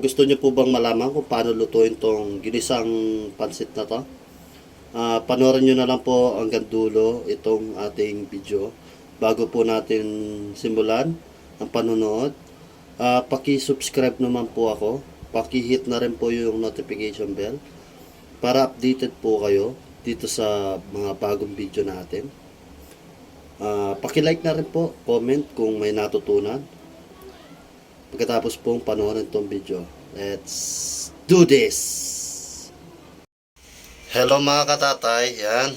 Gusto niyo po bang malaman kung paano lutuin tong ginisang pansit na to? Panoorin nyo na lang po hanggang dulo itong ating video bago po natin simulan ang panonood. Paki-subscribe naman po ako. Paki-hit na rin po yung notification bell para updated po kayo dito sa mga bagong video natin. Paki-like na rin po, comment kung may natutunan. Pagkatapos pong panoorin itong video, let's do this! Hello mga katatay, yan.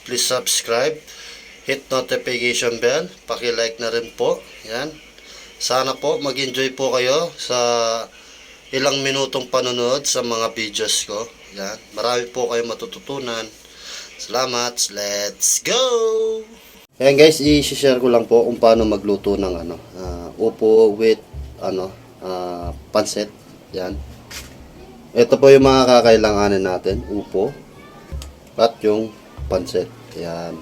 Please subscribe, hit notification bell, paki-like na rin po, yan. Sana po mag-enjoy po kayo sa ilang minutong panonood sa mga videos ko. Yan. Marami po kayo matututunan. Salamat, let's go! Ayan guys, i-share ko lang po kung paano magluto ng upo with pancit. Yan. Ito po yung mga kakailanganin natin, upo at yung pancit. Yan.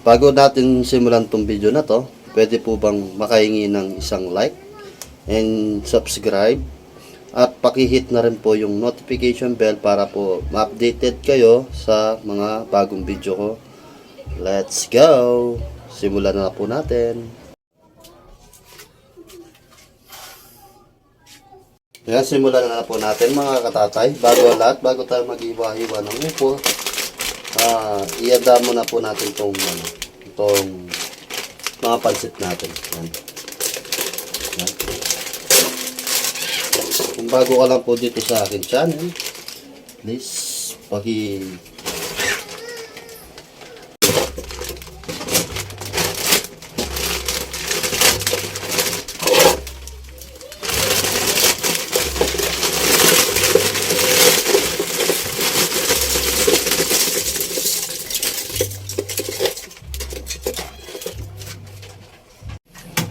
Bago natin simulan tong video na to, pwede po bang makahingi ng isang like and subscribe at paki-hit na rin po yung notification bell para po ma-updated kayo sa mga bagong video ko. Let's go! Simulan na po natin. Ayan, simulan na po natin mga katatay. Bago tayo mag-iwa-iwa ng upo, ianda muna po natin itong mga pansit natin. Ayan. Ayan. Kung bago ka lang po dito sa akin channel, please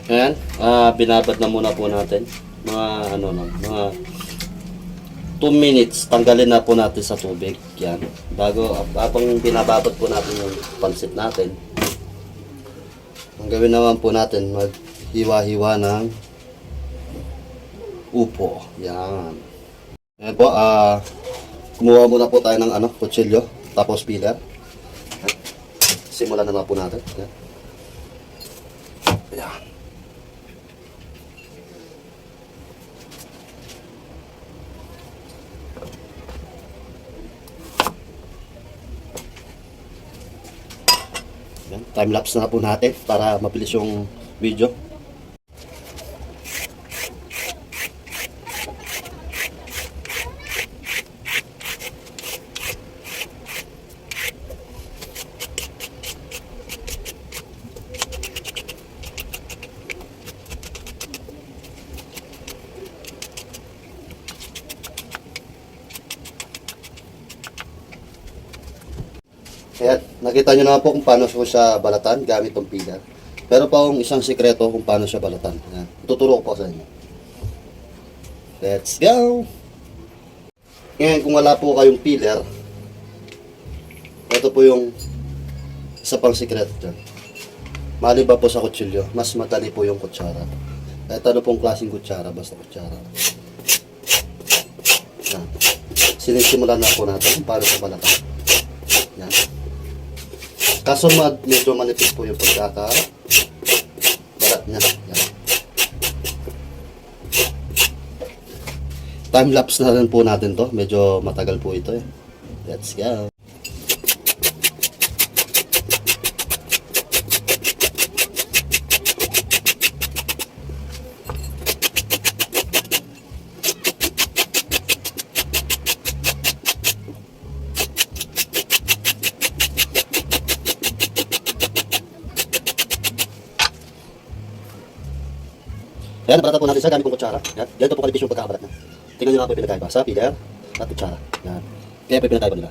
ayan, binabad na muna po natin. Mga mga 2 minutes, tanggalin na po natin sa tubig. Yan. Habang binababad po natin yung pansit natin, ang gawin naman po natin, maghiwa-hiwa ng upo. Yan. Ayan po, kumuha muna po tayo ng kutsilyo, tapos peeler. Simulan na po natin. Yan. Ayan. Time-lapse na po natin para mabilis yung video. Kaya nakita nyo na po kung paano siya balatan gamit tong peeler. Pero pa yung isang sikreto kung paano siya balatan. Yan. Tuturo ko po sa inyo. Let's go! Ngayon kung wala po kayong peeler, ito po yung isa pang sikreto dyan. Maliba po sa kutsilyo, mas madali po yung kutsara. Kahit ano pong klaseng kutsara, basta kutsara. Yan. Sinisimulan na po natin kung paano siya balatan. Yan. Kaso medyo manipis po yung pagkakabalat niya. Yan. Time-lapse na rin po natin to. Medyo matagal po ito eh. Let's go. Ayan, nabalatan po natin sa gamit kong kutsara. Yan, ganito po kalipis yung pagkakabalat na. Tingnan nyo nga po yung pinagkaiba sa peeler at kutsara. Yan. Kaya po yung pinagkaiba nila.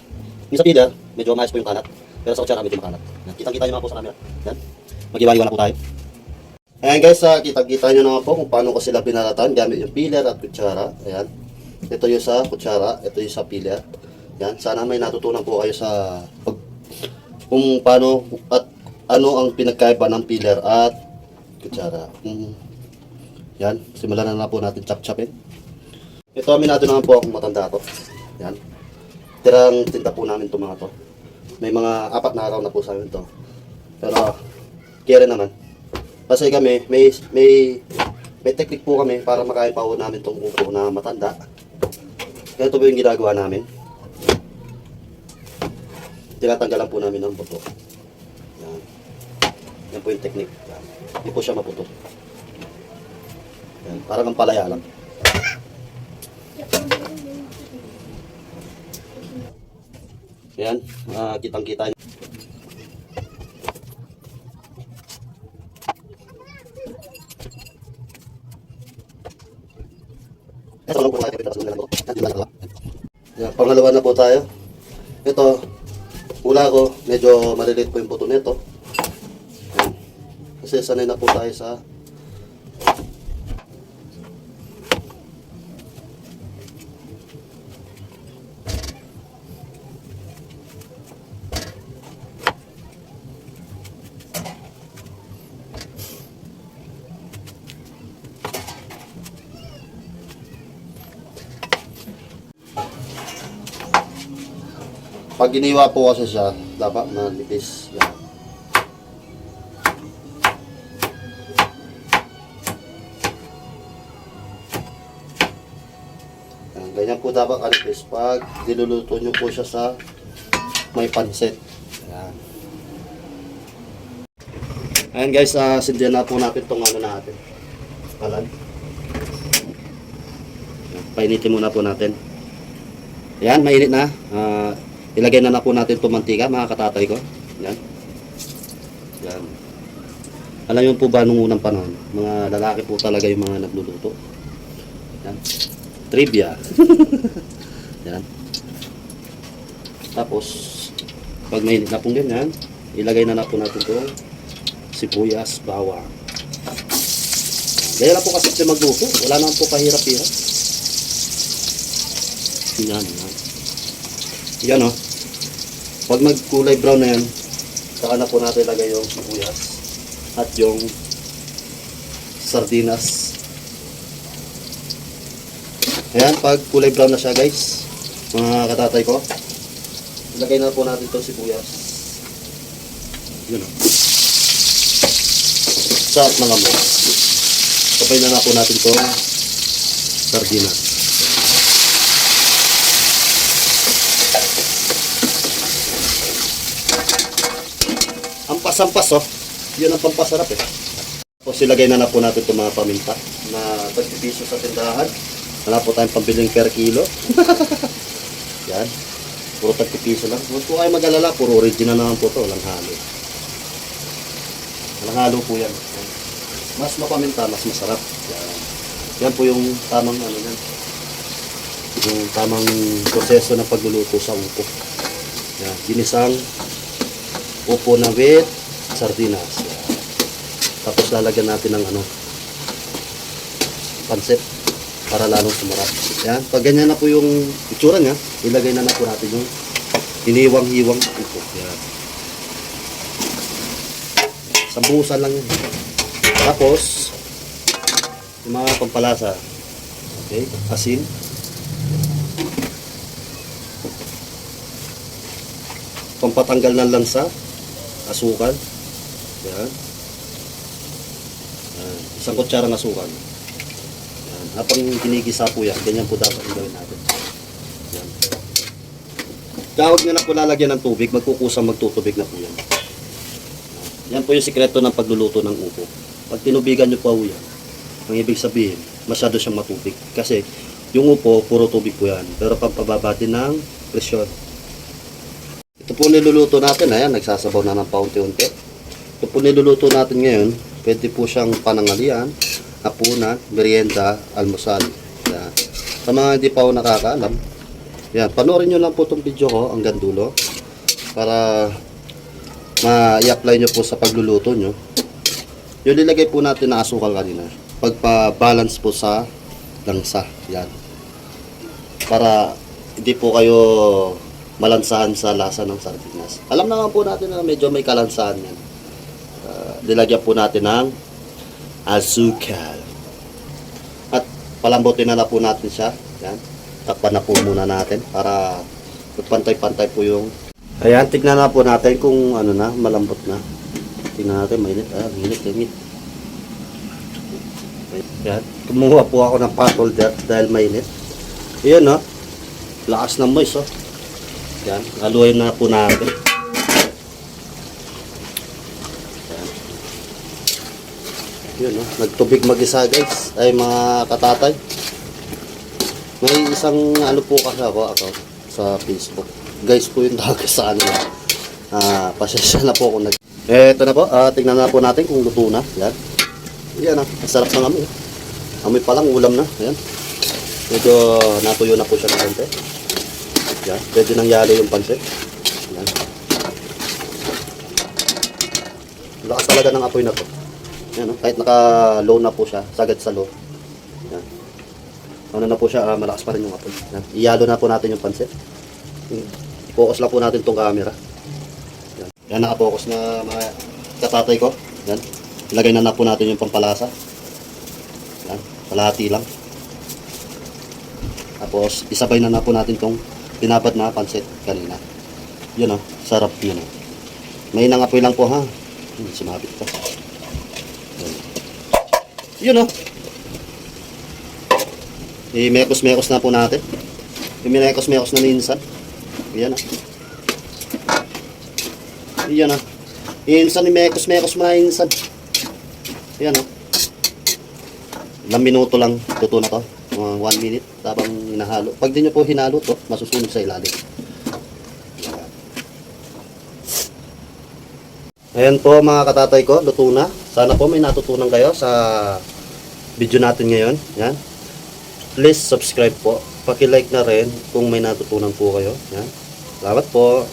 Yung sa peeler, medyo maayos po yung kalat. Pero sa kutsara, medyo makalat. Yan. Kitang-kita nyo naman po sa camera. Yan. Mag-iwa-iwa na po tayo. Ayan guys, kitang-kita nyo naman po kung paano ko sila binalatan gamit yung peeler at kutsara. Ayan. Ito yung sa kutsara, ito yung sa peeler. Yan. Sana may natutunan po kayo sa kung paano at ano ang pinagkaiba ng peeler at kutsara. Yan, simulan na po natin chop-chopin. Ito, aminado naman po akong matanda to. Yan. Tirang tinta po namin itong mga to. May mga 4 na araw na po sa amin to. Pero, kaya naman. Kasi kami, may technique po kami para makain pa po namin itong upo na matanda. Ganito po yung ginagawa namin. Tinatanggalan po namin ng buto. Yan. Yan po yung technique. Yan. Hindi po siya maputo. Yan. Parang ang palaya lang. Yan. Kitang-kita nyo. Yan. Pangalawa na po tayo. Ito. Ula ko, medyo maliliit po yung buto nito. Yan. Kasi sanay na po tayo sa pag giniwa po kasi siya, dapat manipis. Yan. Yan. Ganyan po dapat kanipis pag niluluto nyo po siya sa may pansit. Yan. Ayan guys, sindihan na po natin itong ano natin. Kalan. Painitin muna po natin. Yan, mainit na. Ilagay na po natin itong mantika, mga katatay ko. Yan. Yan. Alam niyo po ba nung unang panahon, mga lalaki po talaga yung mga nagluluto. Yan. Trivia. Yan. Tapos, pag mainit na pong ganyan, ilagay na po natin itong sibuyas, bawang. Ganyan na po kasi siya magluto. Wala naman po kahirap-hirap. Yan, yan. Yan o. Pag magkulay brown na yan, saka na po natin ilagay yung sibuyas at yung sardinas. Ayan, pag kulay brown na siya guys, mga katatay ko, ilagay na po natin itong sibuyas. Yun o. Sarap ng amoy. Sabay na po natin itong sardinas. Ampas-ampas oh. Yun ang pampasarap eh. Tapos ilagay na po natin itong mga paminta na 30 piso sa tindahan. Wala po tayong pambiling per kilo. Yan. Puro 30 piso lang. Huwag po kayo mag-alala. Puro original naman po ito. Walang halo. Walang halo po yan. Mas mapaminta, mas masarap. Yan. Yan po yung tamang ano yan. Yung tamang proseso ng pagluluto sa upo. Yan. Ginisang upo na with sardinas. Yan. Tapos lalagyan natin ng ano, pansit para lalong sumarap. Yan. Pag ganyan na po yung itsura niya, ilagay na po natin yung iniwang-hiwang upo. Yan. Sambusan lang yan. Tapos, yung mga pampalasa. Okay, asin. Pampatanggal ng lansa. Asukal. Yan. Yan. Isang kutsara ng asukal. Yan. Habang kinigisa po yan, ganyan po dapat gawin natin. Yan. Kawag nyo na po lalagyan ng tubig, magkukusang magtutubig na po yan. Yan po yung sikreto ng pagluluto ng upo. Pag tinubigan nyo po yan, ang ibig sabihin, masyado siyang matubig. Kasi yung upo, puro tubig po yan. Pero pampababa din ng presyon. Ito po niluluto natin, ayan, nagsasabaw na ng paunti-unti. Ito po niluluto natin ngayon, pwede po siyang panangalian, hapunan, merienda, almusal. Yan. Sa mga hindi pa ako nakakaalam, yan, panoorin nyo lang po itong video ko hanggang dulo para ma-i-apply nyo po sa pagluluto nyo. Yung nilagay po natin na asukal kanina, pagpa-balance po sa langsa. Yan. Para hindi po kayo malansahan sa lasa ng sardinas. Alam naman po natin na medyo may kalansahan yan. Nilagyan po natin ng asukal. palambutin na po natin siya. Yan. Takpan na po muna natin para pantay-pantay po yung... Ayan, tignan na po natin kung ano na, malambot na. Tignan natin, mainit. Mainit. Ayan, kumuha po ako ng pot holder dahil mainit. Ayan, no? Lakas ng moist, oh. Ayan, haluin na po natin. Ayan. Ayan, no? Nagtubig mag-isa, guys. Ay, mga katatay. May isang ano po kasi ako sa Facebook. Guys po yung tawag sa ano. Pasensya na po kung nag... Ito na po, tingnan na po natin kung luto na. Yan. Yan ang sarap ng amoy. Amoy pa lang, ulam na. Yan. Medyo natuyo na po siya ng konti. Yan. Pwede nang yali yung pansit. Yan. Lakas talaga ng apoy na to. Yan, no? Kahit naka-low na po siya, sagad sa low. Yan. Ano na po siya, malakas pa rin yung apoy. Yan. Iyalo na po natin yung pansit. Focus lang po natin itong camera. Yan, yan nakapokus na mga katatay ko. Yan. Ilagay na po natin yung pampalasa. Yan, kalahati lang. Tapos isabay na po natin itong pinabad na pansit kanina. Yun, sarap yun. May nangapoy lang po, ha. Sumabit pa. Yun, i-mekos-mekos na po natin. I-mekos-mekos na minsan. Yan, Yan, Insan, i-mekos-mekos mo na insan. Yan, Ilang minuto lang luto na to. 1 minute habang hinahalo. Pag di nyo po hinalo to, masusunog sa ilalim. Ayan po mga katatay ko, luto na. Sana po may natutunan kayo sa video natin ngayon. Yan. Please subscribe po. Paki-like na rin kung may natutunan po kayo. Yan. Salamat po.